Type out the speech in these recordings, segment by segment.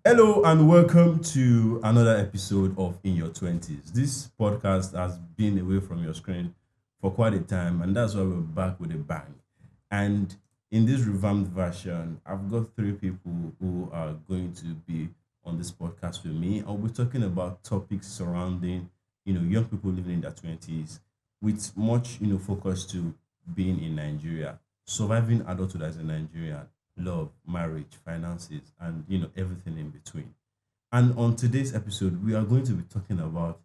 Hello and welcome to another episode of In Your 20s. This podcast has been away from your screen for quite a time, and that's why we're back with a bang. And in this revamped version, I've got three people who are going to be on this podcast with me. I'll be talking about topics surrounding, young people living in their 20s with much, focus to being in Nigeria, surviving adulthood as a Nigerian, love, marriage, finances, and everything in between. And on today's episode, we are going to be talking about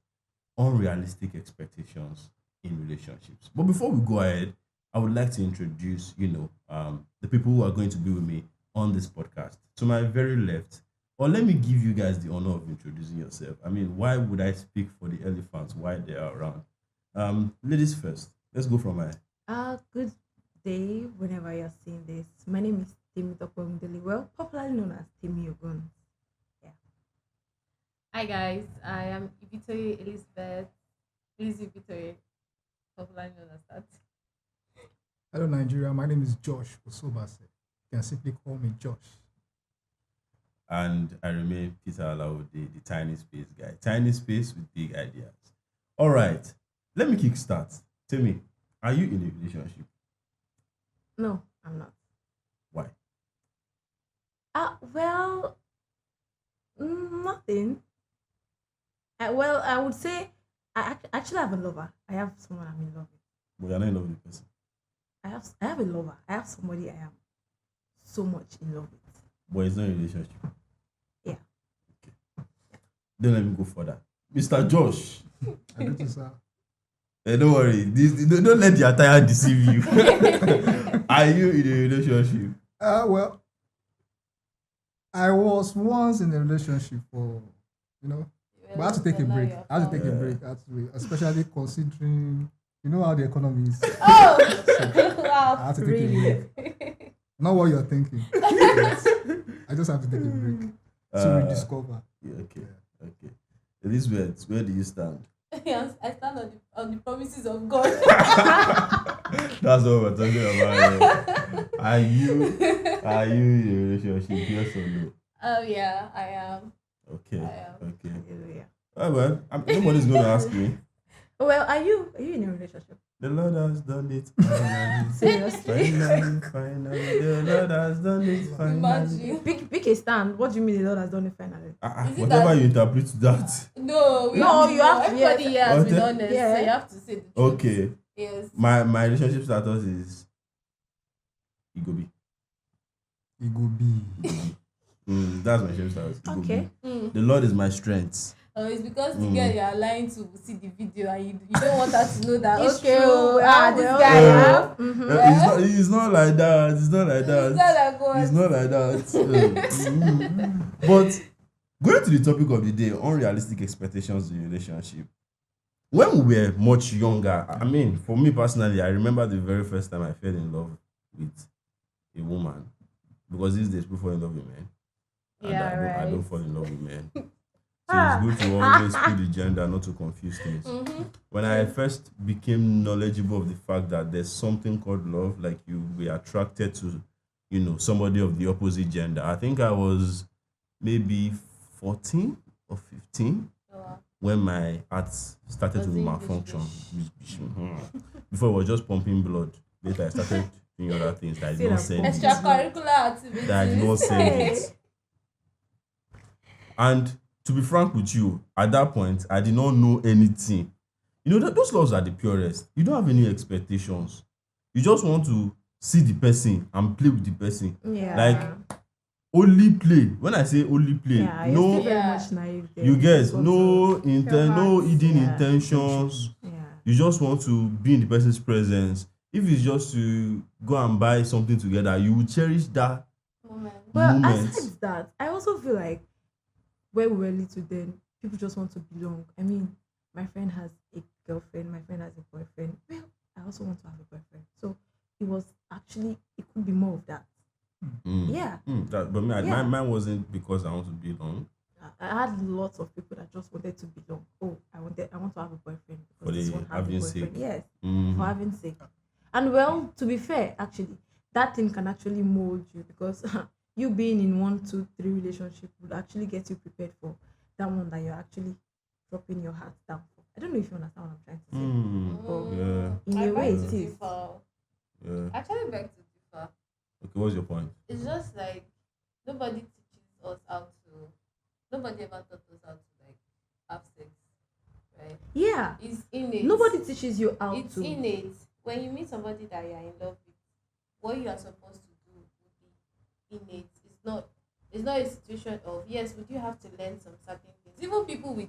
unrealistic expectations in relationships. But before we go ahead, I would like to introduce, the people who are going to be with me on this podcast. To my very left, or let me give you guys the honor of introducing yourself. I mean, why would I speak for the elephants while they are around? Ladies first. Let's go from my. Good day, whenever you're seeing this. My name is Timmy Tokongdeli, well, popularly known as Timmy Ogun. Yeah. Hi guys, I am Ibitoye Elizabeth, Elizabeth Ibitoye, popularly known as that. Hello, Nigeria. My name is Josh Osobase. You can simply call me Josh. And I remain Peter Alao, the tiny space guy. Tiny space with big ideas. All right, let me kickstart. Tell me, are you in a relationship? No, I'm not. Why? Well, nothing. Well, I would say actually have a lover. I have someone I'm in love with. But you're not in love with the person. I have a lover. I have somebody I am so much in love with. But it's not a relationship. Yeah. Okay. Then let me go further. Mr. Josh. I do too, sir. Don't worry. Don't let the attire deceive you. Are you in a relationship? Well, I was once in a relationship but I had to take a break. I had to take a break, actually, especially considering, how the economy is. Oh, I had to take a break. Not what you're thinking. I just have to take a break to rediscover. Yeah, okay. Elizabeth, where do you stand? Yes, I stand on the promises of God. That's what we're talking about. Are you in a relationship? Yes or no? Oh yeah, I am. Okay. I am. Okay. Hallelujah. Oh, well, nobody's going to ask me. Well, are you in a relationship? The Lord has done it. Seriously? Finally. The Lord has done it. Finally. Imagine. Pick a stand. What do you mean the Lord has done it finally? Is it Whatever that- you interpret that. No, You have to. everybody here has been Okay. honest, Yeah. so you have to say the truth. Okay. Yes. My relationship status is Igobi. Igobi. That's my relationship status. Igobi. Okay. Mm. The Lord is my strength. Oh, it's because the girl you're lying to will see the video and you don't want her to know that. It's okay, true. oh, this Well, guy. yeah. Mhm. It's not like that. It's not like that. It's not like what? It's not like that. But going to the topic of the day, unrealistic expectations in relationship. When we were much younger, I mean, for me personally, I remember the very first time I fell in love with a woman. Because these days people fall in love with men. And I don't fall in love with men. So it's good to always put the gender, not to confuse things. Mm-hmm. When I first became knowledgeable of the fact that there's something called love, like you be attracted to, somebody of the opposite gender. I think I was maybe 14 or 15 Oh, wow. when my heart started Was to it malfunction. Before it was just pumping blood. Later I started doing other things that I did not send it. Extracurricular activities. That I did not send it. And to be frank with you, at that point, I did not know anything. That those loves are the purest. You don't have any expectations. You just want to see the person and play with the person. Yeah. Like, only play. When I say only play, yeah, you're still no, very Yeah. much naive there. you get Just want no to- no hidden Yeah. intentions. Yeah. You just want to be in the person's presence. If it's just to go and buy something together, you will cherish that Moment. Well, moment. aside that, I also feel like when we were little then, people just want to belong. I mean, my friend has a girlfriend, my friend has a boyfriend. Well, I also want to have a boyfriend. So it could be more of that. Yeah. But me, Yeah. mine wasn't because I want to belong. I had lots of people that just wanted to belong. Oh, I want to have a boyfriend For because this the one has a having boyfriend. sake. Yes, Mhm. for having sake. And well, to be fair, actually, that thing can actually mold you because you being in 1, 2, 3 relationship would actually get you prepared for that one that you're actually dropping your heart down for. I don't know if you understand what I'm trying to say. Hmm. Yeah. In I a way, beg it to is. differ. Yeah. Actually, beg to differ. Okay. What's your point? It's just like nobody teaches us how to. Nobody ever taught us how to like have sex, right? Yeah. It's innate. Nobody teaches you how It's to. innate. When you meet somebody that you're in love with, what you are supposed to do would be innate. It's not a situation of yes, would you have to learn some certain things. Even people with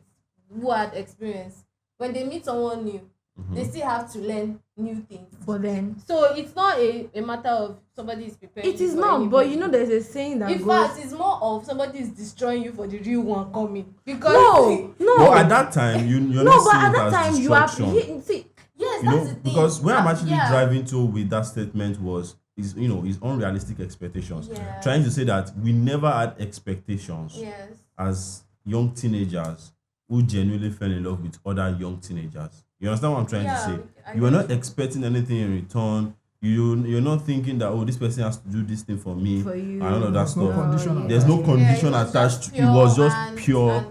who had experience, when they meet someone new, they still have to learn new things. But then So it's not a matter of somebody is preparing. it you is for not. But anybody. you know, there's a saying that In goes. fact, it's more of somebody is destroying you for the real one coming. Because No, no. But at that time, you're No, not but seeing at it that as time you are. destruction. See, yes, You that's know, the thing. because where I'm actually Yeah. driving to with that statement was is unrealistic expectations. Yeah. Trying to say that we never had expectations Yes. as young teenagers who genuinely fell in love with other young teenagers. You understand what I'm trying to Yeah, say? I You were get not you. expecting anything in return. You're not thinking that this person has to do this thing for me for you. and all of that There's no stuff. condition There's no attached. condition Yeah, it was attached just to it. Was just and- pure. and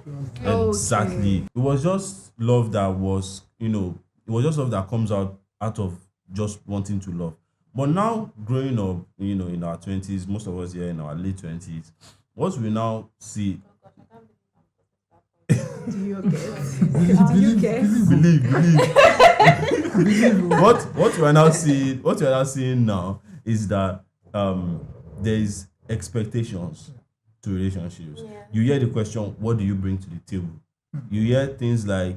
Okay. Exactly. It was just love that was, it was just love that comes out of just wanting to love. But now growing up, in our 20s, most of us here in our late 20s, what we now see, Oh gosh, I can't believe I'm Do you get? Believe, Do you believe, get? believe. believe. What we are now seeing now is that there is expectations to relationships. Yeah. You hear the question, what do you bring to the table? You hear things like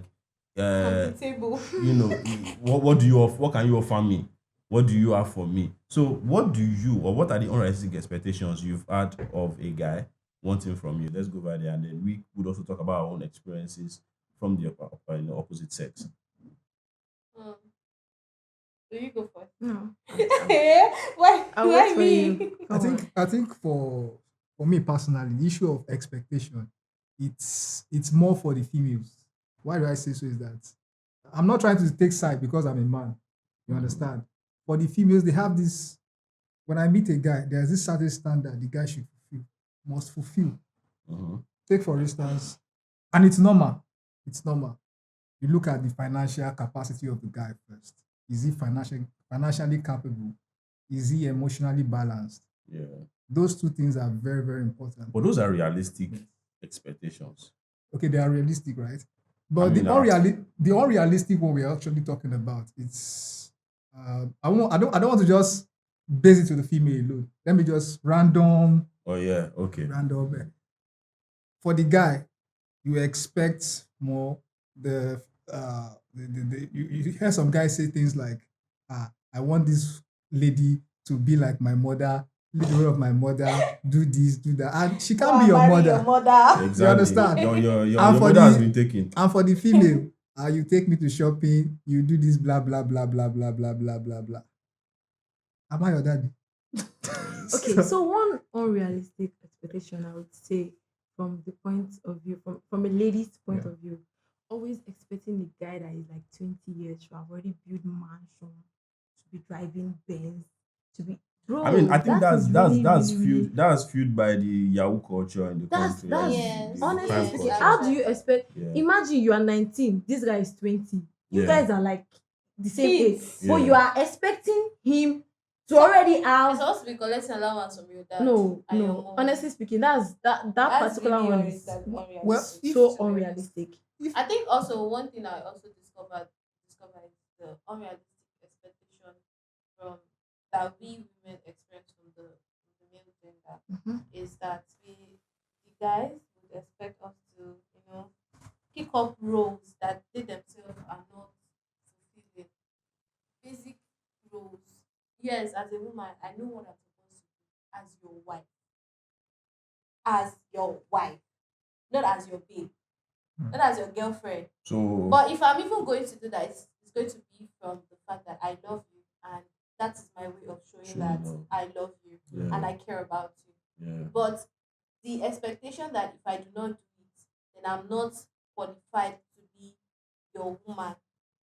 on the table. what do you what can you offer me? What do you have for me? So what do you or what are the unrealistic expectations you've had of a guy wanting from you? Let's go over there and then we would also talk about our own experiences from the opposite sex. Mm. So you go first. No. Why? I'll Why wait for me? you. I think for me personally, the issue of expectation, it's more for the females. Why do I say so? Is that I'm not trying to take side because I'm a man. You understand? For the females, they have this. When I meet a guy, there's this certain standard the guy should fulfill, must fulfill. Mhm. Take for instance, and it's normal. It's normal. You look at the financial capacity of the guy first. Is he financially capable? Is he emotionally balanced? Yeah. Those two things are very, very important. But those are realistic expectations. Okay, they are realistic, right? But mean, the unrealistic one we're actually talking about, it's I don't want to just base it to the female alone. Let me just random. Oh yeah, okay. For the guy, you expect more. You hear some guys say things like, I want this lady to be like my mother, live the role of my mother, do this, do that. And she can't be your Marry mother. Exactly. You understand? Your And for mother has the- been taken. And for the female, you take me to shopping, you do this, blah, blah, blah, blah, blah, blah, blah, blah, blah. Am I your daddy? Okay, so one unrealistic expectation I would say from the point of view, from a lady's point Yeah. of view, always expecting the guy that is like 20 years to have already built mansion, to be driving Benz, to be bro. I mean, I think that is really, that's really, fueled really- that's fueled by the Yahoo culture in the That's country. that's Yes. honestly crime speaking. culture. How do you expect? Yeah. Imagine you are 19, this guy is 20. You Yeah. guys are like the same age, Kids. but Yeah. you are expecting him to already I'm have. supposed to be collecting allowance from your dad. No, and your no. mom. Honestly speaking, that That's particular really one is unrealistic. Well, so unrealistic. I think also one thing I also discovered is the unrealistic expectation from that we women experience from the male gender Mhm. is that the guys would expect us to pick up roles that they themselves are not fulfilling. Basic roles. Yes, as a woman, I know what I'm supposed to do as your wife. As your wife, not as your babe, not as your girlfriend. So But if I'm even going to do that, it's going to be from the fact that I love you, and that is my way of showing Showing that love. I love you yeah, and I care about you. yeah. But the expectation that if I do not do it, then I'm not qualified to be your woman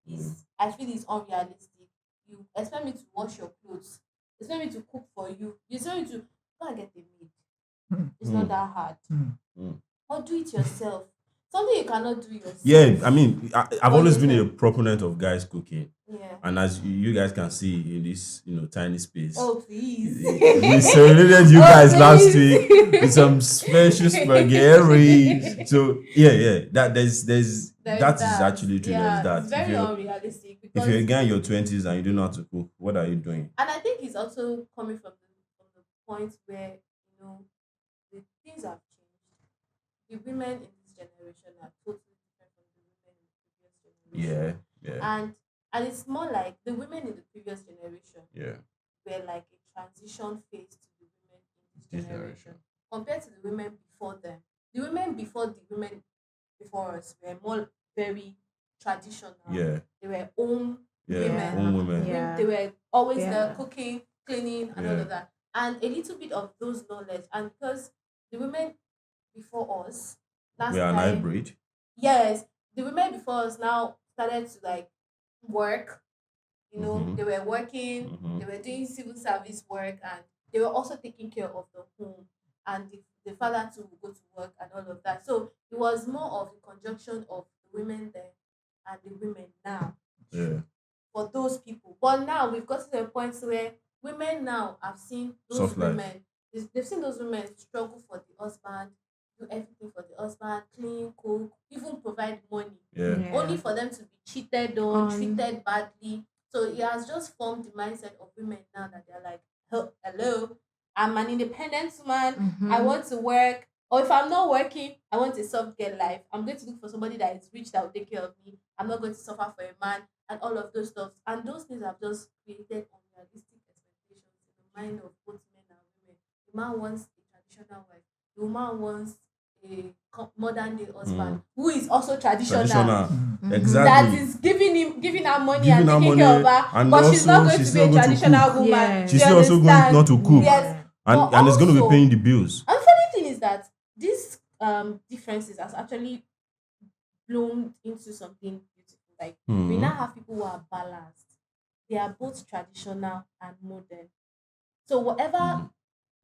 is, I feel, is unrealistic. You expect me to wash your clothes, you expect me to cook for you, you expect me to go and get a maid. It's not Mm, that hard. Mm. mm. Or do it yourself. Something you cannot do Yeah, yourself. I mean, I've But always you been a can. proponent of guys cooking, Yeah. and as you guys can see in this, tiny space, Oh please. we serenaded you Oh guys last week with please. some special spaghetti. So yeah, There's that is that. actually true. There's Yeah, it's that. very unrealistic If you're a because, guy in your 20s and you don't know how to cook, what are you doing? and I think it's also coming from the point where the things have changed. The women in this generation are totally different from the women in the previous Yeah, generation, yeah, and it's more like the women in the previous generation yeah. were like a transition phase to the women in this This generation generation. compared to the women before them. The women before the women before us were more very traditional. Yeah, They were home yeah. women. Own women. They were always there Yeah. cooking, cleaning, and all Yeah. of that. And a little bit of those knowledge. And because the women before us now We are an started, hybrid. yes, the women before us now started to like work. Mm-hmm. They were working, Mm-hmm. they were doing civil service work, and they were also taking care of the home. And the father too would go to work and all of that. So it was more of a conjunction of the women then and the women now Yeah. for those people. But now we've got to a point where women now have seen those Soft life. women, they've seen those women struggle for the husband, do everything for the husband, clean, cook, even provide money, Yeah. only for them to be cheated on, On treated badly. So it has just formed the mindset of women now that they're like, hello, I'm an independent woman. I Mhm. want to work. Or if I'm not working, I want a soft girl life. I'm going to look for somebody that is rich that will take care of me. I'm not going to suffer for a man and all of those stuff. And those things have just created unrealistic expectations in the mind of both men and women. The man wants a traditional wife. The woman wants a modern day husband Mm. who is also traditional, Traditional. Mm. that Exactly. is giving her money Giving and her taking care of money, her, and but she's not also going to she's be still a going to traditional cook. woman. Yeah. She's Do you still also going understand? not to cook. Yes, Yeah. but And it's going to be also, paying the bills. and the funny thing is that these differences has actually bloomed into something beautiful. Like we Hmm. now have people who are balanced. They are both traditional and modern. So whatever Hmm.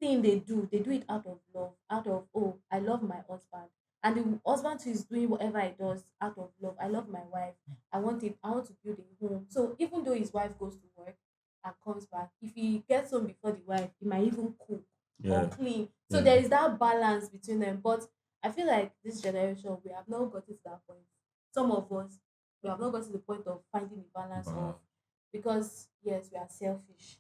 thing they do it out of love, out of, oh, I love my husband. And the husband too is doing whatever he does out of love. I love my wife. I want to build a home. So even though his wife goes to work and comes back, if he gets home before the wife, he might even cook or Yeah. clean. So Yeah. there is that balance between them. But I feel like this generation we have not gotten to that point. Some of us we have not gotten to the point of finding the balance of, Wow. because yes, we are selfish,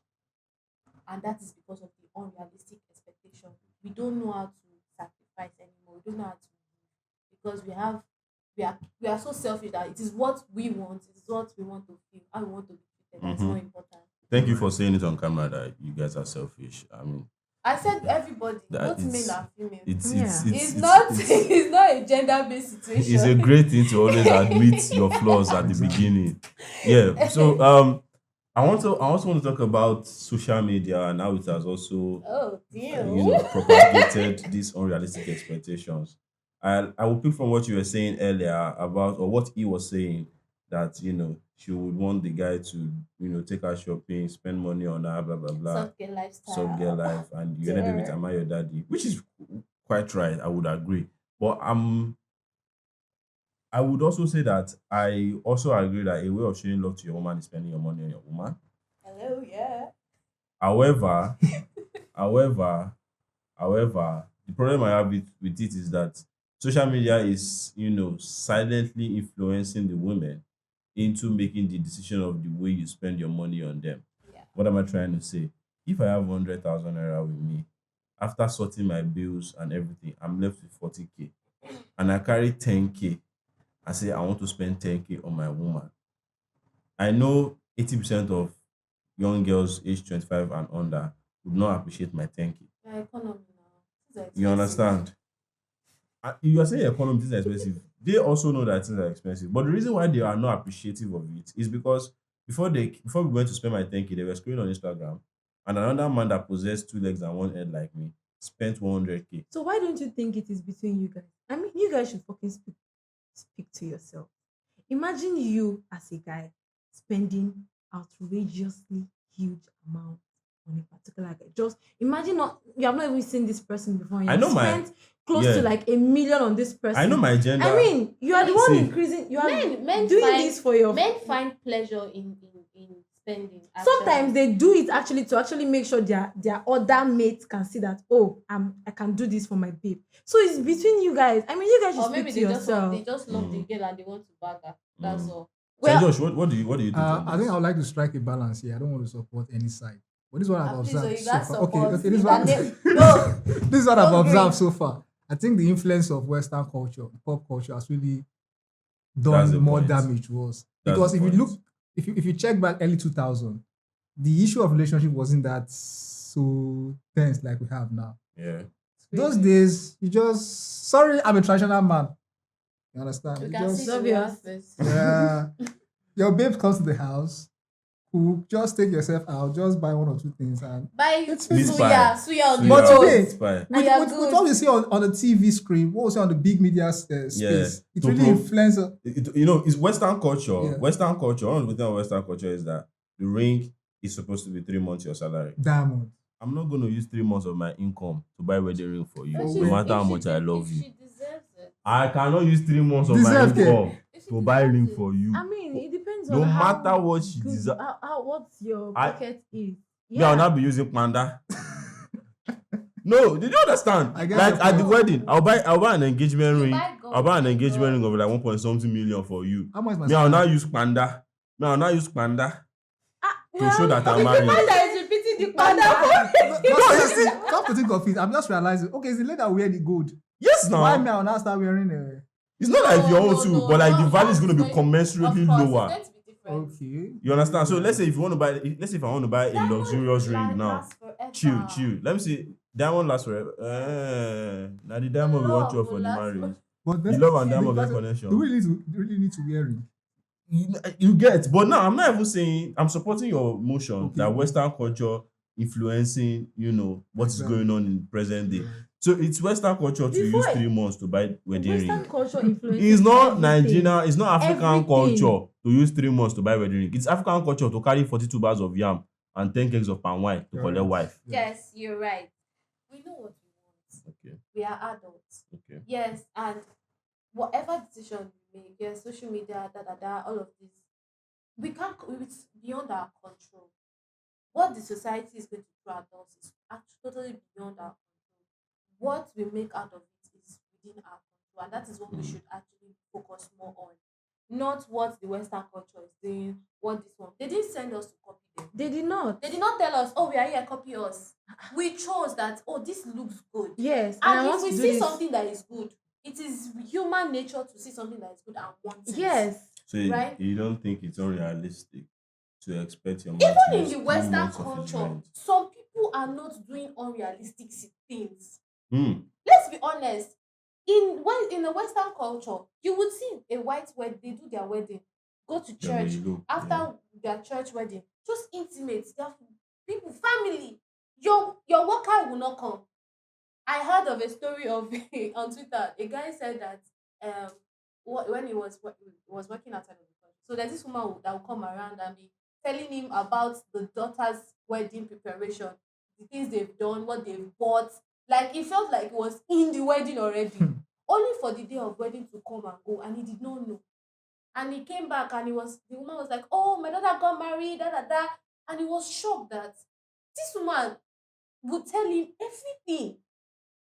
and that is because of the unrealistic expectation. We don't know how to sacrifice anymore. We don't know how to live because we are so selfish that it is what we want. It is what we want to feel. How we want to be treated. That's Mm-hmm. more important. Thank you for saying it on camera that you guys are selfish. I mean, I said everybody, that both male and female. Yeah. It's not a gender based it's a situation. great thing to always admit your flaws at the Exactly. beginning. Yeah. So I also want to talk about social media and how it has also Oh propagated these unrealistic expectations. I will pick from what you were saying earlier about, or what he was saying, that she would want the guy to take her shopping, spend money on her, blah blah blah, Soft girl sub girl lifestyle. life, and you ended with There. "Am I your daddy," which is quite right. I would agree, but I would also say that I also agree that a way of showing love to your woman is spending your money on your woman. Hello, yeah. However, however, However, the problem I have with it is that social media is, silently influencing the women into making the decision of the way you spend your money on them. Yeah. What am I trying to say? If I have 100,000 naira with me, after sorting my bills and everything, I'm left with 40K. And I carry 10K and say I want to spend 10K on my woman. I know 80% of young girls aged 25 and under would not appreciate my 10K. Yeah, economy now. It's You expensive. understand? You are saying economy things are expensive. They also know that things are expensive. But the reason why they are not appreciative of it is because before we went to spend my 10K, they were scrolling on Instagram, and another man that possessed two legs and one head like me spent 100K. So why don't you think it is between you guys? I mean, you guys should fucking speak to yourself. Imagine you as a guy spending outrageously huge amount. on a particular guy. Just imagine not you have not even seen this person before. You I have know my spent close yeah. to like 1 million on this person. I know my gender. I mean, you are the one See, increasing. You are Men doing find this for your. men find pleasure in spending. Sometimes Actually. they do it actually to actually make sure their other mates can see that I can do this for my babe. So it's between you guys. I mean, you guys should Or maybe speak to they just want, yourself. they just love the Mm. girl and they want to bag her. That's Mm. all. Well, Well, Josh, what do you think on I this? think I would like to strike a balance here. I don't want to support any side. But this is what I've Please, so observed you so got far. support. Okay, this is You what can no, this is what I've don't observed agree. so far. I think the influence of Western culture, pop culture, has really That's done the more point. damage to us. That's Because the if you point. look, if you check back early 2000, the issue of relationship wasn't that so tense like we have now. Yeah. Those days, you just sorry, I'm a traditional man. You understand? You You can see just the obvious. face. yeah. Your babe comes to the house, who just take yourself out, just buy one or two things, and Buy It's Meat suya pie. on the Suya, But road. today, meat pie. And you're with good. what we see on the TV screen, what we see on the big media space, Yeah. it To really prove- influences. It's Western culture. Yeah. Western culture. One of the things about Western culture is that the ring is supposed to be 3 months your salary. Diamond. I'm not going to use 3 months of my income to buy wedding ring for you, But no she's- matter how if she much I de- love if you. She deserves it. I cannot use 3 months of my Deserve it. income If she to buy deserves ring it. for you. I mean, it depends No on how matter what she good- deserve. how what your I- pocket is. Me, I'll not be using panda. No, did you understand? I get Like your at the point. wedding, I'll buy an engagement You ring. buy gold, I'll buy an thank engagement God. ring of like 1 point something million for you. How much is my Me, I'll salary? not use panda. To show that I'm the married. man that is repeating the panda No, you see, come to think of it, I'm just realizing. Okay, it's the lady that wear the gold. Yes, Why now. me? I'll now start wearing It's not like your own too, No, but like the no, value is that's going to be going- commensurately of course, lower. It's going to be different. Okay. You understand? So let's say if you want to buy, let's say if I want to buy a Diamond luxurious ring now, lasts forever. chill. Let me see. Diamond lasts forever. Now the diamond we want you Love for will the last marriage. But The love and the diamond get question- connection. Do we really need to wear ring? You get, but now I'm not even saying I'm supporting your motion Okay. that Western culture influencing, what is Exactly. going on in present day. Right. So it's Western culture to Before use I- 3 months to buy wedding Western ring. culture influences. It's not everything. Nigerian, it's not African Everything. culture to use 3 months to buy wedding ring. It's African culture to carry 42 bars of yam and 10 kegs of palm wine to You're collect right. wife. Yes, you're right. We know what we want. Okay, We are adults. okay. Yes, and whatever decision we make, yes, social media, all of this, we can't. It's beyond our control. What the society is going to throw at us is actually totally beyond our control. What we make out of it is within our control, and that is what we should actually focus more on. Not what the Western culture is doing. What this one? They didn't send us to copy them. They did not. They did not tell us, "Oh, we are here, copy us." We chose that. Oh, this looks good. Yes, and I And want if we to do see this. something that is good, it is human nature to see something that is good and want it. Yes, So you, Right. you don't think it's unrealistic to expect your man Even to in use the 3 Western months of his culture, rent? some people are not doing unrealistic things. Hmm. Let's be honest. In the Western culture, you would see a white wedding, they do their wedding, go to Yeah, but church. you do. After their church wedding, just intimate, their people, family. Your worker will not come. I heard of a story of on Twitter. A guy said that when he was working outside of the country, so there's this woman that will come around and be telling him about the daughter's wedding preparation, the things they've done, what they've bought. Like it felt like it was in the wedding already, only for the day of wedding to come and go, and he did not know. And he came back and the woman was like, "Oh, my daughter got married, da da da," and he was shocked that this woman would tell him everything,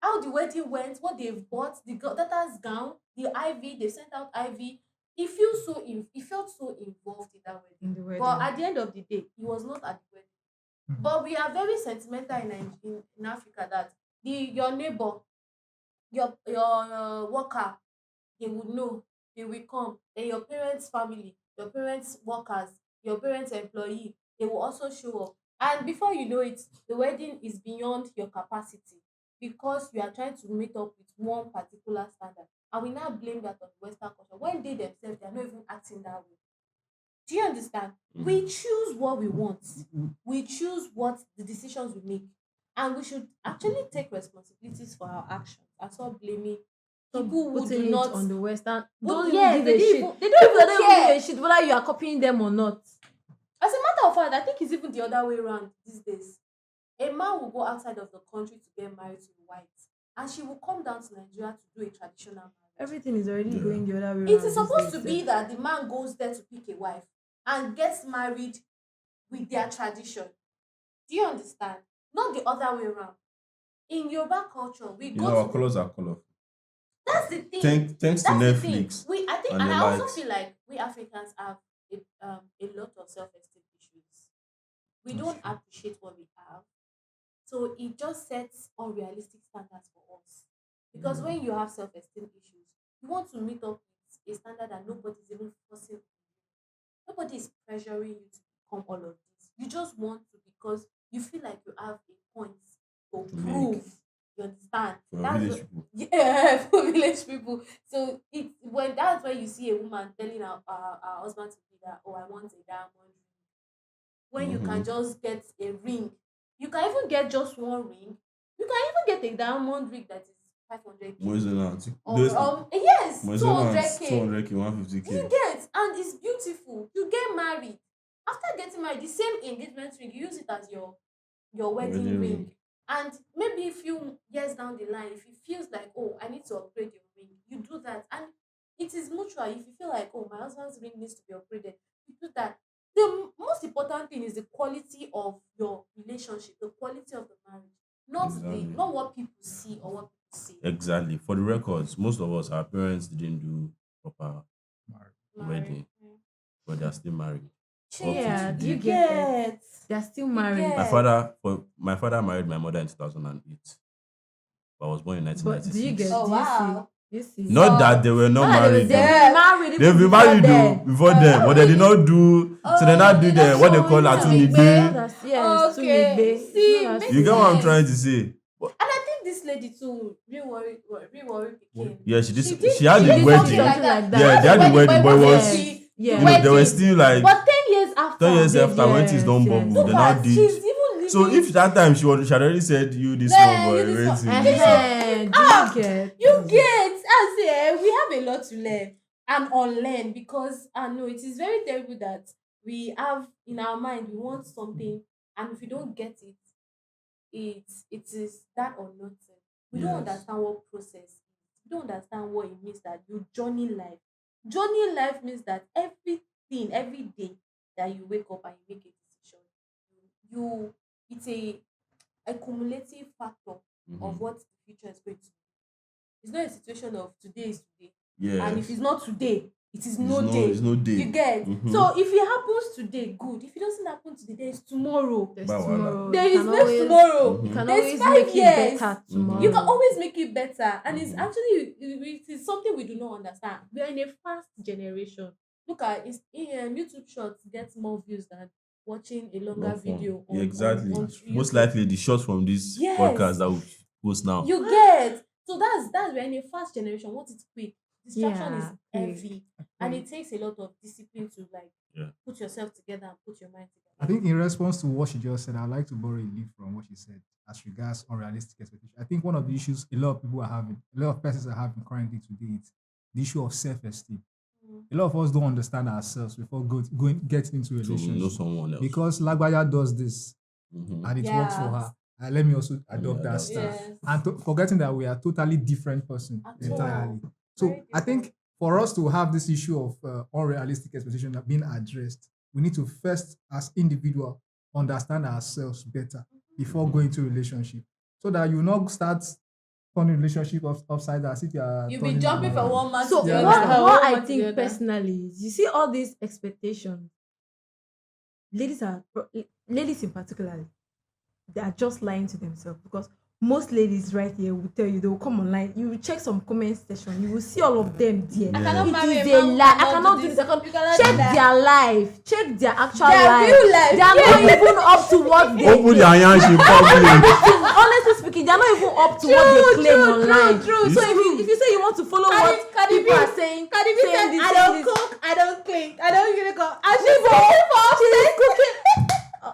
how the wedding went, what they've bought, the daughter's gown, the IV, they sent out IV. He felt so involved in that wedding. in the wedding. But at the end of the day, he was not at the wedding. Mhm. But we are very sentimental in Africa that your neighbor, your worker, they would know, they will come. Then your parents' family, your parents' workers, your parents' employee, they will also show up. And before you know it, the wedding is beyond your capacity because you are trying to meet up with one particular standard. And we now blame that on Western culture when they themselves they are not even acting that way. Do you understand? We choose what we want. We choose what the decisions we make. And we should actually take responsibilities for our actions and stop blaming people who putting do it not on the Western. Well, Don't yes, even they give a don't shit. even- They don't people even care. give a shit whether you are copying them or not. As a matter of fact, I think it's even the other way around these days. A man will go outside of the country to get married to a white, and she will come down to Nigeria to do a traditional marriage. Everything is already Yeah. going the other way It around is these supposed days, to sef. be that the man goes there to pick a wife and gets married with their tradition. Do you understand? Not the other way around. In Yoruba culture, we You go know, to our colors are colorful. that's the thing. Thanks to That's the thing. Netflix I think, and and the I also likes. feel like we Africans have a lot of self-esteem issues. We That's don't true. appreciate what we have, so it just sets unrealistic standards for us. Because when you have self-esteem issues, you want to meet up with a standard that nobody's even forcing. Nobody is pressuring you to become all of this. You just want to because you feel like you have a point to To make. prove. You understand? For That's village what, people. yeah, for village people. So it when that's when you see a woman telling her husband to be that, oh, I want a diamond ring. When you can Mhm. just get a ring, you can even get just one ring. You can even get a diamond ring that is 500K. Yes, Moisena 200K. 200K, 150K. You get, and it's beautiful. You get married. After getting married, the same engagement ring, you use it as your wedding Wedding ring. ring. And maybe a few years down the line, if it feels like, oh, I need to upgrade your ring, you do that. And it is mutual. If you feel like, oh, my husband's ring needs to be upgraded, you do that. The most important thing is the quality of your relationship, the quality of the marriage, Exactly. not what people see or what people say. Exactly. For the records, most of us, our parents didn't do proper Marriage. wedding, but they're still married. Yeah, to do you date. get it? They're still married. get- My father married my mother in 2008. But I was born in But 1996. do you get? Oh, Do you wow. see? You see? Not that they were not Not that married. they've though. been married. They've even been before married though, then. before them, but they did not do. So they not do Okay, what they so call it's Atunigbe. Yes, Okay, Tunigbe. see, It's not makes You get what I'm sense. trying to say? And I think this lady too, real worry became. Yeah, she had She the did wedding. something like that. Yeah, they had the wedding, but it was, Yes, yes. you know, they were wedding. still like But 10 years after, 10 years after when Yes, things don't yes. bubble, look they now at did. she's even living. So if that time she had already said you this Nah, one boy, you this wait till one. you You listen. Do you get? you get, I say we have a lot to learn and unlearn because I know it is very terrible that we have in our mind we want something and if we don't get it, it is that or nothing. We don't Yes. understand what process is. We don't understand what it means that you journey life. Journey life means that everything, every day that you wake up and you make a decision, you it's a cumulative factor of Mhm. what the future is going to be. It's not a situation of today is today. Yes. And if it's not today, it is no day. It's no day. You get. Mhm. So if it happens today, good. If it doesn't happen today, there is tomorrow. There's Bah, tomorrow. There You is can next always- tomorrow. Mhm. You can There's always 5 make it years. better tomorrow. You can always make it better. And it's Mhm. actually it is something we do not understand. We are in a fast generation. Look at YouTube shorts get more views than watching a longer Long form. video Yeah, exactly. on Most YouTube. likely the shots from this Yes. podcast that we post now. You get. So that's we're in a fast generation. What is quick? Distraction Yeah, is quick. heavy. And it takes a lot of discipline to like Yeah. put yourself together and put your mind together. I think in response to what she just said, I'd like to borrow a leaf from what she said as regards unrealistic expectations. I think one of the issues a lot of people are having, a lot of persons are having currently today is the issue of self-esteem. A lot of us don't understand ourselves before getting into a To know relationship. someone else. Because Lagbaja does this Mhm. and it works for Yes. her. And let me also adopt that adopt style. Yes. And forgetting that we are totally different person At all. entirely. So Very I think for us to have this issue of unrealistic expectations being addressed, we need to first, as individual, understand ourselves better before going to a relationship, so that you not start turning relationship upside down as if you are. You'll be turning jumping around. from one man So to the Yeah, other. understand. what one I man to the think other. personally is, you see all these expectations, ladies in particular, they are just lying to themselves because most ladies right here will tell you, they will come online, you will check some comment section, you will see all of them there. I Yeah. cannot It marry is a a man who lie. I cannot cannot do do this. this. I cannot You cannot check do that. their life, check their actual Their life. real life. They are not even up to what they Open their hands in public. honestly speaking, they are not even up to what they claim online. true. So if you say you want to follow what Cardi people B- are saying, Cardi B saying said, this, I saying don't this, cook, I don't clean, I don't really cook. And she's she's cooking.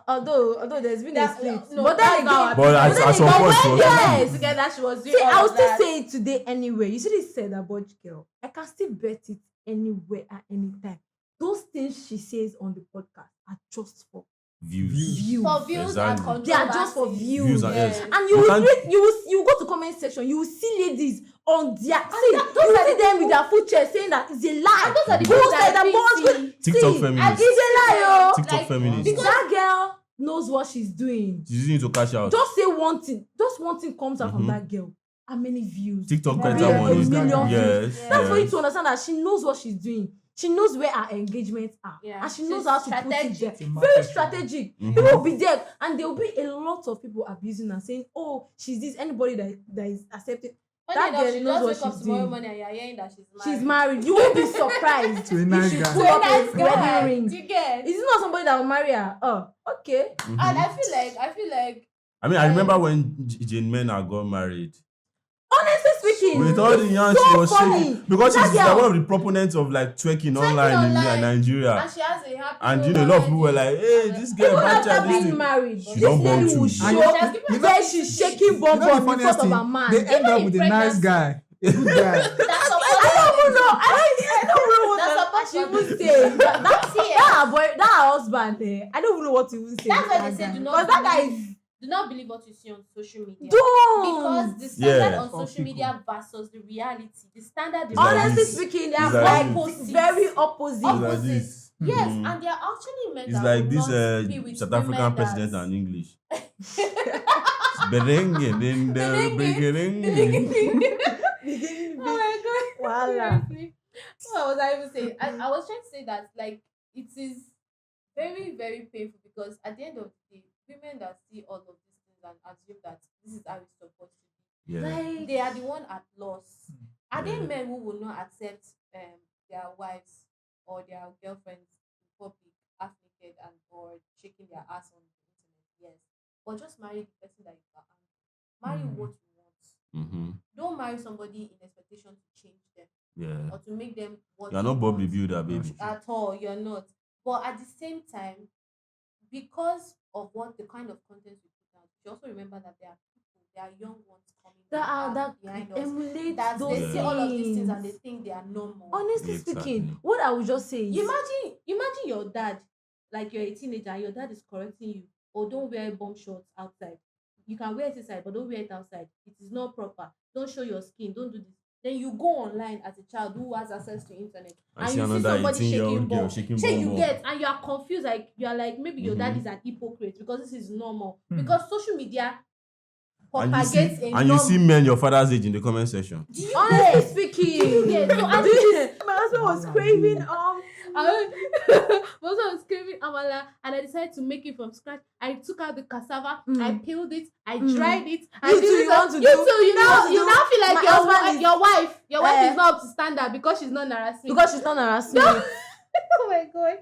Although there's been a That- split, no, but that's then not again, what But happened. at some but point, she when was yes, split. Together, she was doing see, all I'll of still that. say it today anyway. You see this said about girl. I can still bet it anywhere at any time. Those things she says on the podcast are just for Views. For views Exactly. and They are just for controversies. views. Views and yes. And You you will can't- read, you go to comment section, you will see ladies on their those you are see the them with their full chest saying that it's a lie. And those are the Who people said that that are busy. TikTok see, feminists. it's a lie, oh. TikTok Like, feminists. because- That girl knows what she's doing. She's using it to cash out. Just say one thing. Just one thing comes out from Mhm. that girl. How many views? TikTok Yeah. better Yeah. money. A million Yes. views. That's for you yes. to understand that she knows what she's doing. She knows where her engagements are. Yeah. And she She's knows how to put it strategic. there. It's a Very marketing. strategic. Mhm. People will be there and there will be a lot of people abusing her, saying, oh, she's this. Anybody that is accepted. Funny That enough, girl she knows just what wake up she's tomorrow doing. morning and you're hearing that she's married. She's married. You won't be surprised. To a nice if she guy. pull To a up nice a guy. wedding Do ring. you get? Is it not somebody that will marry her? Oh, okay. Mhm. And I feel like I mean, I remember when Jane Mena got married. Honestly speaking, With all the yarn so she was funny. shaking. Because That she's like girl- one of the proponents of like twerking online in online. Nigeria. and she has a happy And home you know, a lot of people were already. like, hey, this girl, even Bacha, after this being thing. married, She this don't born lady will too. show And you know- where she's shaking bomb You know the in front funniest of thing? a man. They end Even up in with a nice pregnancy. guy, a good guy. That's I don't even know. I don't know what That's she supposed even to say. That See, her boy, that her husband, I don't even know what he even say. That's why they say do not Because that guy believe- do not believe what you see on social media. don't. Because the standard Yeah. on social Of people. media versus the reality, the standard is like Honestly this. speaking, they It's are like like this. very opposite. It's like Opposite. this. Yes, Mhm. and they are actually men It's that like will this not be with South women African that- president and English. Berenge, then the Oh my god. Voila. Seriously. What was I even saying? I was trying to say that like it is very, very painful because at the end of the day, women that see all of these things and assume that this is how it's supposed to be, Yeah. Like, they are the one at loss. Are there Yeah. men who will not accept their wives or their girlfriends in public half naked and or shaking their ass on the internet? Yes. But just marry the person that you can handle. Marry Mm. what you want. Mm-hmm. Don't marry somebody in expectation to change them Yeah. or to make them what You're you not Bob the want. Builder, baby. At all. You're not. But at the same time, because of what the kind of content we put out, you also remember that there are people, there are young ones coming that behind us emulate that those they see all of these things and they things. think they are normal. Honestly Exactly. speaking, what I would just say is, Imagine your dad, like you're a teenager, and your dad is correcting you, or don't wear bomb shorts outside. You can wear it inside, but don't wear it outside. It is not proper. Don't show your skin. Don't do this. Then you go online as a child who has access to internet, I and see you see another somebody 18-year-old shaking girl bomb. shaking Shey you bomb. get, and you are confused. Like you are like maybe your dad Mhm. is an hypocrite because this is normal. Hmm. Because social media And you propagates see, a and you norm. see men your father's age in the comment section. Do you honestly get? speaking, get? So I my husband was craving I was craving amala and I decided to make it from scratch. I took out the cassava, Mm. I peeled it, I Mm. dried it. I You did too, it you up. want to You do- too, you you want now to you do- now feel like my your husband is- your wife Eh. is not up to standard because she's not harassing. because she's not harassing me. Oh my god.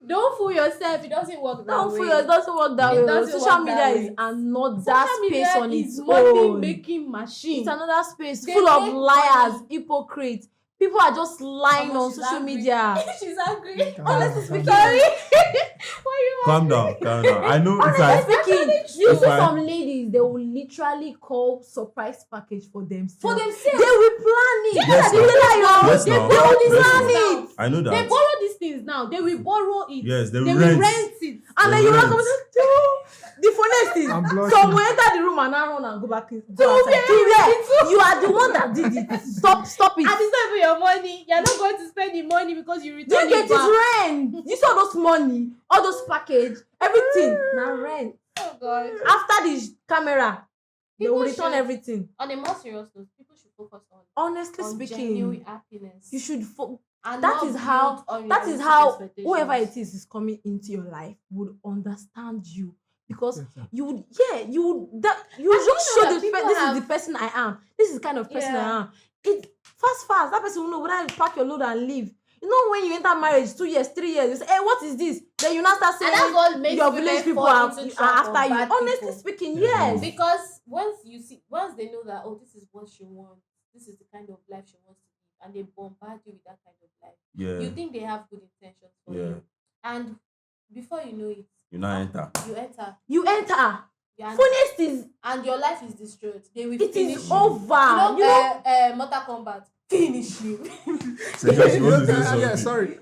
Don't fool yourself, it doesn't work that Don't way. fool yourself, it doesn't work that It way. doesn't Social work media that is way. another Social media space on is its money own. making machine. It's another space They full of make liars, money. hypocrites. People are just lying Omo, on she's social angry. media. She's angry. Honestly Calm speaking, down. Sorry. Why you Calm down, calm down. I know if honestly I speaking, Actually you true. see If I- some ladies, they will literally call surprise package for themselves. for They themselves? will plan it. Yes, They now. will lie, oh. Yes, They now. will Yes, plan now. it. I know They that. borrow these things now. They will borrow it. Yes, they They will will rent. rent it. And then They you rent. not come the funniest is I'm blushing. some will enter the room and now run and go back to where where you are the one that did it. Stop it. And it's not even your money. You're not going to spend the money because you Do return you get it back. his rent? You saw those money, all those package, everything. Now rent. Oh God. After the camera, they will People return should- everything. On a more serious note, people should focus on Honestly genuine speaking, happiness. you should. And That not is build how. That is unrealistic how expectations. whoever it is coming into your life would understand you because Yes, sir. you would you just you know show that this people this have- is the person I am. This is the kind of person Yeah. I am. It fast that person will know whether you pack your load and leave. You know when you enter marriage 2 years 3 years you say hey what is this, then you now start saying And that's what makes your women village people fall are into trap of after you. bad Honestly people. speaking, Yeah. yes. Because once they know that this is what she wants, this is the kind of life she wants to live, and they bombard you with that kind of life, Yeah, you think they have good intentions for yeah. you, and before you know it, You now enter. you enter, You enter. and, Funniest is and your life is destroyed. They will it finish is you. over. You know, Mortal Kombat. finish him. So just you want to say Yeah, something. sorry.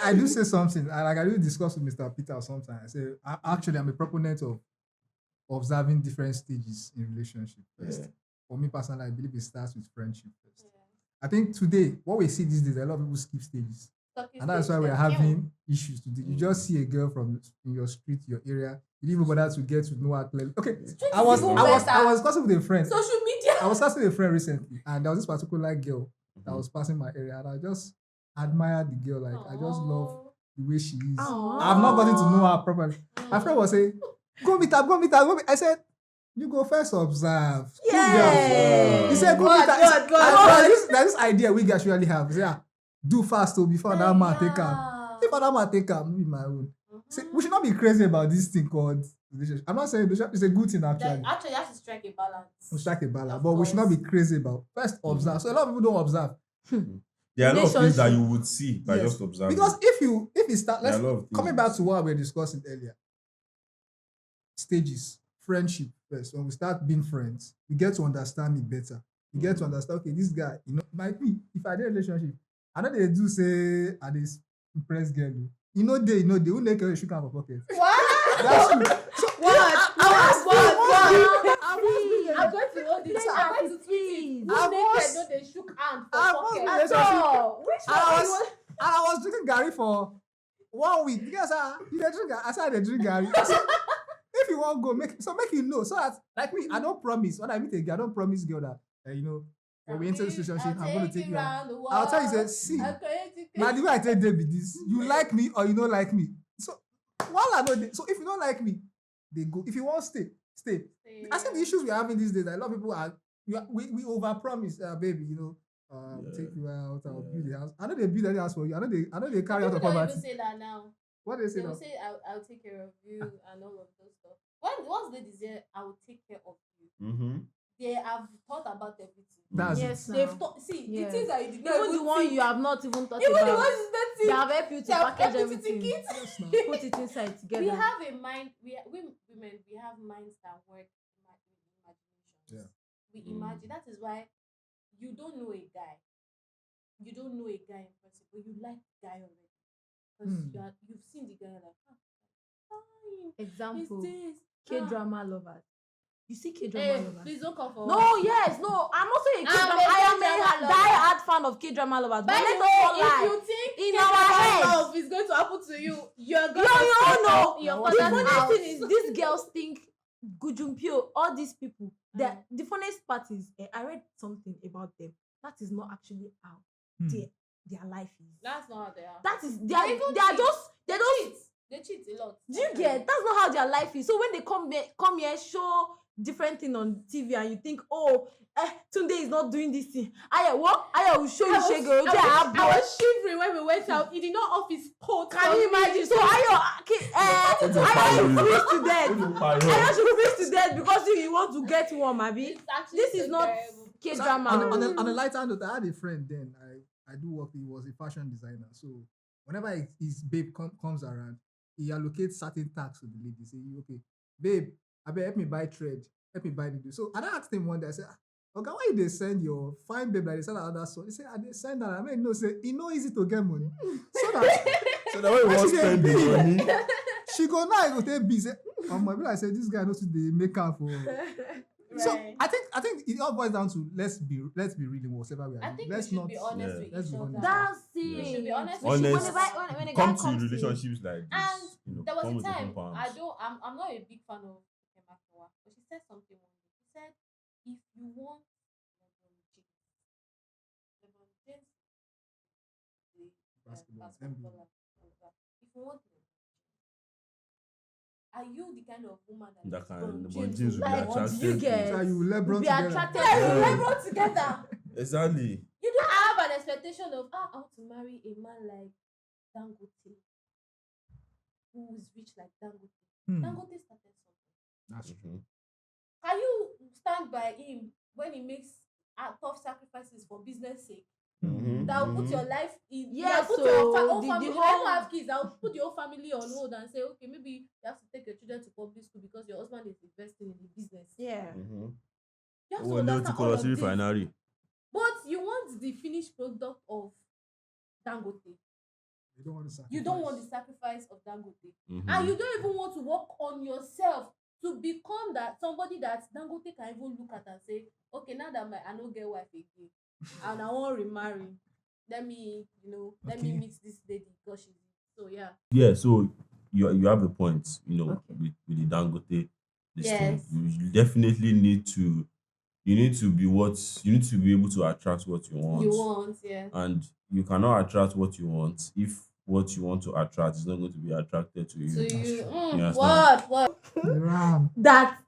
I do say something. I do discuss with Mr. Peter sometimes. I say, actually, I'm a proponent of observing different stages in relationship first. Yeah. For me personally, I believe it starts with friendship first. Yeah. I think today, what we see these days, a lot of people skip stages. Talking And that's stage, why we're then having issues today. You just see a girl from in your street, your area. You didn't even bother to get to know her clearly. Okay, Street I was is even I was better. I was discussing with a friend. Social media. I was discussing with a friend recently, and there was this particular girl that Mhm. was passing my area, and I just admired the girl. Like I just love the way she is. Aww. I've not gotten to know her properly. My friend was saying, "Go meet her, go meet her, go meet." I said, "You go first observe." This girl- Yeah. He said, "Go God, meet her." God, God, And God. there's this idea we guys usually have. Say, do fast though before that man take her. If that man take her, maybe my own. See, we should not be crazy about this thing called relationship. I'm not saying relationship is a good thing actually. Actually, you have to strike a balance. We strike a balance, Of but we should not be course. crazy about first observe. So a lot of people don't observe There are a lot of things that Relationship. you would see by Yes. just observing. because if you start, There are let's a lot of things coming you back see. to what we were discussing earlier. Stages, friendship first. When we start being friends, you get to understand me better. You get to understand. Okay, this guy, might be if I did a relationship, I know they do say I this impressed girl. They who make her shoot out for pocket. What? That's true. So What? I'm going to hold this. Play I'm going as to tweet it it. is. Who naked know they shook hand for I pocket? was- At all. Which And I one? was, and I was drinking Gary for 1 week. Because you dey drink, I said I dey drink Gary. I said, if you want go, make you know. So that like me, I don't promise. When I meet a girl, I don't promise girl that when we enter this relationship, I'm gonna take you out. I'll tell you, say, see, now the way I tell Debbie this, you like me or you don't like me. So while I know so if you don't like me, they go. If you want stay. I think the issues we're having these days, a lot of people we overpromise, baby, take you out, I'll build the house. I know they build any house for you. I know they carry out the People don't poverty. even say that now. What they say They will now? say, I'll take care of you and all of those stuff. Once they say, I will take care of you, Mm-hmm. they have thought about everything. That's Yes, They've now. thought, see, Yeah. the things that you did not Even the even one think. you have not even thought Even the about. ones that They have helped you to they have package everything everything. to yes, now. Put it inside together. We have a mind. We women, we have minds that work with imaginations. Yeah. We imagine. That is why you don't know a guy. You don't know a guy in person, but you like the guy already because you've seen the guy like, fine. Example, Is this K-drama lovers. You see K-drama Hey, lovers. please don't come for No, yes, no. I'm also a K-drama. I'm a I am K-drama a lover. die-hard fan of K-drama lovers. By But the let's way, not if lie. you think In K-drama our heads. love is going to happen to you, you're going No, to no, stay no. in your The The father's funniest house. thing is these girls think Gujumpio, all these people, the funniest part is I read something about them. That is not actually how their life is. That's not how they are. That is They they even are cheat. just they don't. cheat. They cheat a lot. Do you get? That's not how their life is. So when they come here, show different thing on TV, and you think, oh, Tunde is not doing this thing. Aya, what? Aya will show you Shege. I was shivering when we went out. He did not off his coat. Can you imagine? So Aya will freeze to death. Aya should freeze to death because you want to get warm, Abi. It's actually This is so not terrible. K-drama. On a lighter note, I had a friend then. I do work. He was a fashion designer. So whenever his babe comes around, he allocates certain tax to the lady. Say, okay, babe, I bet help me buy thread, help me buy the. So I asked him one day. I said, okay, why they send your fine babe like they send another son? He said, they send that. I mean, no, say it's not easy to get money. So that way you when want she spend get the bill, money. she go now. I go take B. Say, my I said this guy knows the makeup for. So Right. I think it all boils down to let's be real in whatever we are I doing. think Let's we should not be honest Yeah. with Let's each be other. honest. That's it. We should be honest We with should- each Honest. other. when a guy Come to comes relationships like this. And there was come a with open time palms. I'm not a big fan of Kemakiwa, but she said something one day. She said, if you want LeBron James, the Basketball, basketball NBA. player, if you want LeBron James, are you the kind of woman That that can LeBron LeBron James James will will be like, want? attracted do you to. get? So you LeBron Be together. attracted Yeah, to you Yeah. LeBron together. Exactly. You don't have an expectation of I want to marry a man like Dangote, who is rich like Dangote. Dangote started something. That's true. Can you stand by him when he makes tough sacrifices for business sake? That will put your life in. Yes, put so your whole the family. If whole- you don't have kids, I'll put your whole family on hold and say, okay, maybe you have to take your children to public school because your husband is investing in the business. Yeah. You have to Oh, no, understand to all of call this. refinery. But you want the finished product of Dangote. You don't want to sacrifice. You don't want the sacrifice of Dangote. Mhm. And you don't even want to work on yourself to become that somebody that Dangote can even look at and say, okay, now that I don't get wife again and I won't remarry, let me Okay. meet this lady because she's so yeah. Yeah, so you have a point, Okay. with the Dangote this thing. Yes. You definitely need to be able to attract what you want. You want, yeah. And you cannot attract what you want if what you want to attract is not going to be attracted to you. So you You understand? what? Ram. That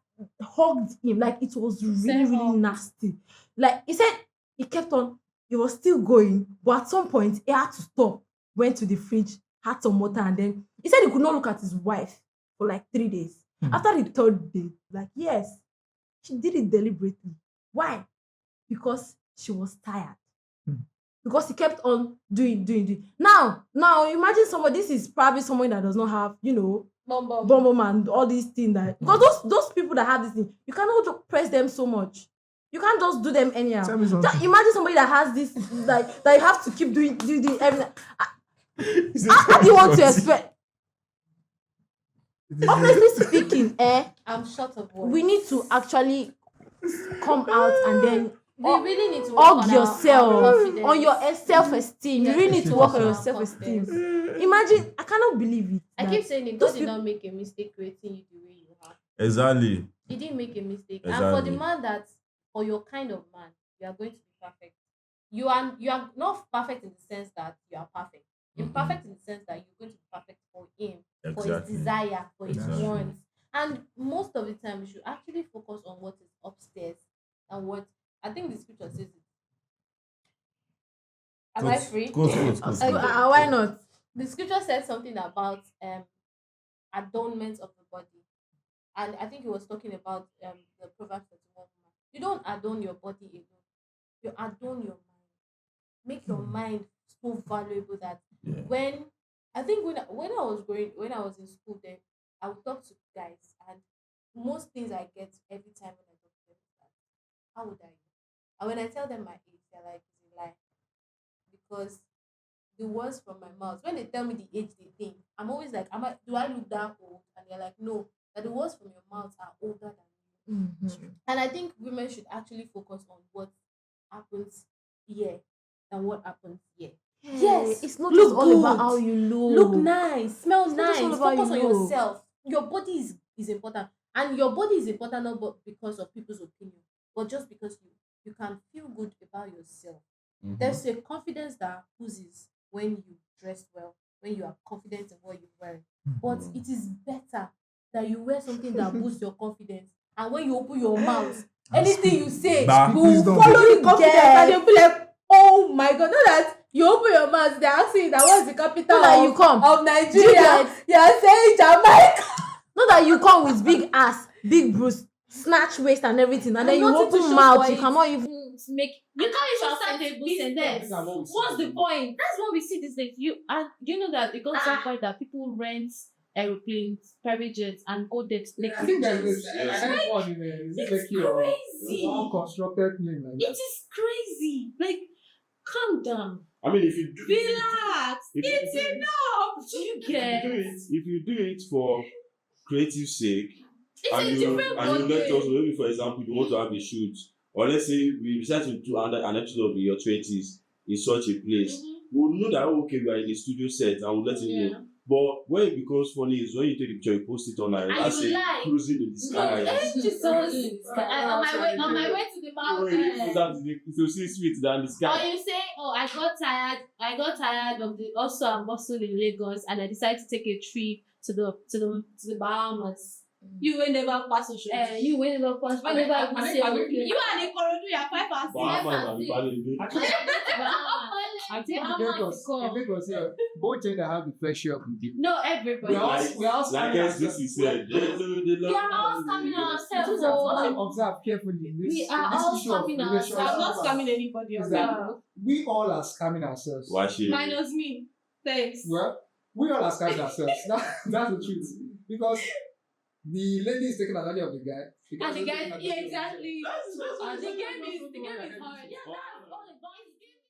hugged him, like it was really, Several. really nasty. Like he said, he kept on, he was still going, but at some point he had to stop, went to the fridge, had some water, and then he said he could not look at his wife for like 3 days. After the third day, like, yes, she did it deliberately. Why? Because she was tired. Because he kept on doing. Now, imagine somebody, this is probably someone that does not have, bomb and all these things that, because those people that have this thing, you cannot just press them so much. You can't just do them anyhow. Tell me Just something. imagine somebody that has this, like, that you have to keep doing everything. How do you want to expect? Honestly speaking, I'm short of words. we need to actually come out and then we really need to work hug on yourself, our confidence. on your self-esteem. Yes, You really need to work on your our self-esteem. confidence. Imagine, I cannot believe it. I that keep saying it. those God did not make a mistake creating you the way you are. Exactly. He didn't make a mistake. And for Exactly. the man that, for your kind of man, you are going to be perfect. You are not perfect in the sense that you are perfect. You're Mhm. perfect in the sense that you're going to be perfect for him, for his Exactly. desire, for his Exactly. wants. And most of the time, we should actually focus on what is upstairs and what I think the scripture says. Am I free? Go. Okay. why not? The scripture said something about adornment of the body, and I think he was talking about the Proverbs 31 woman. You don't adorn your body alone, you adorn your mind. Make your mind so valuable that Yeah. when I think when I was in school, then I would talk to guys, and most things I get every time when I talk to them is that, how would I know? And when I tell them my age, they're like, it's a lie, because the words from my mouth, when they tell me the age they think, I'm always like, do I look that old? And they're like, no, that the words from your mouth are older than you. And I think women should actually focus on what happens here than what happens here. Yes, it's not look just all about good. how you Look nice, smell It's not nice, just all about focus on you look. yourself. Your body is important. And your body is important not because of people's opinion, but just because you can feel good about yourself. Mhm. There's a confidence that oozes when you dress well, when you are confident in what you're wearing. But it is better that you wear something that boosts your confidence. And when you open your mouth, anything you say Bah. will Please don't. follow the confidence, Yes. and they'll be like, oh my god, not that you open your mouth, they're asking that what's the capital Not that you come. of Nigeria. get? You're saying Jamaica. Not that you come with big ass, big bruise, snatch waist and everything, and then I'm you not even open sure mouth, for you it. cannot even Make you can't even start a business. What's the point? That's what we see these days. Do you know that it got to a point that people rent aeroplanes, private jets, and go there to take I think there's pictures. this anyone in there. Is it It's like your crazy. constructed plane like It that? is crazy. Like, calm down, I mean, if you do relax. if you It's do it- enough. Do you get? if you do it for creative sake, It's and a you different let us ballgame. maybe, for example, you want to have a shoot, or let's say we decide to do an episode of in your 20s in such a place, we'll know that okay, we are in the studio set, and we'll let you know. But when it becomes funny is when you take the picture, you post it online, And that's you it, lie. cruising in the sky. Jesus. On my way to the mountain. If you see sweet than the Or sky. you say, oh, I got tired of the also and bustle in Lagos, and I decided to take a trip to the Bahamas. You will never pass a show. You will never pass. You never say okay. You and Ikorodu, you are 5 and 6. Bahamas and Bali. I think in Lagos here, both gender have the pleasure of the No, everybody. We are all Like this is said. We are all scamming ourselves. observe carefully. We are all scamming ourselves. I'm not scamming anybody Is that else. we all are scamming ourselves. Washi. Minus me. Thanks. Well, we all are scamming ourselves. That's the truth. Because The lady is taking advantage of the guy. And the is guy, taking advantage yeah, of the guy. exactly. That's The game is not hard. Yeah, like that's all the boys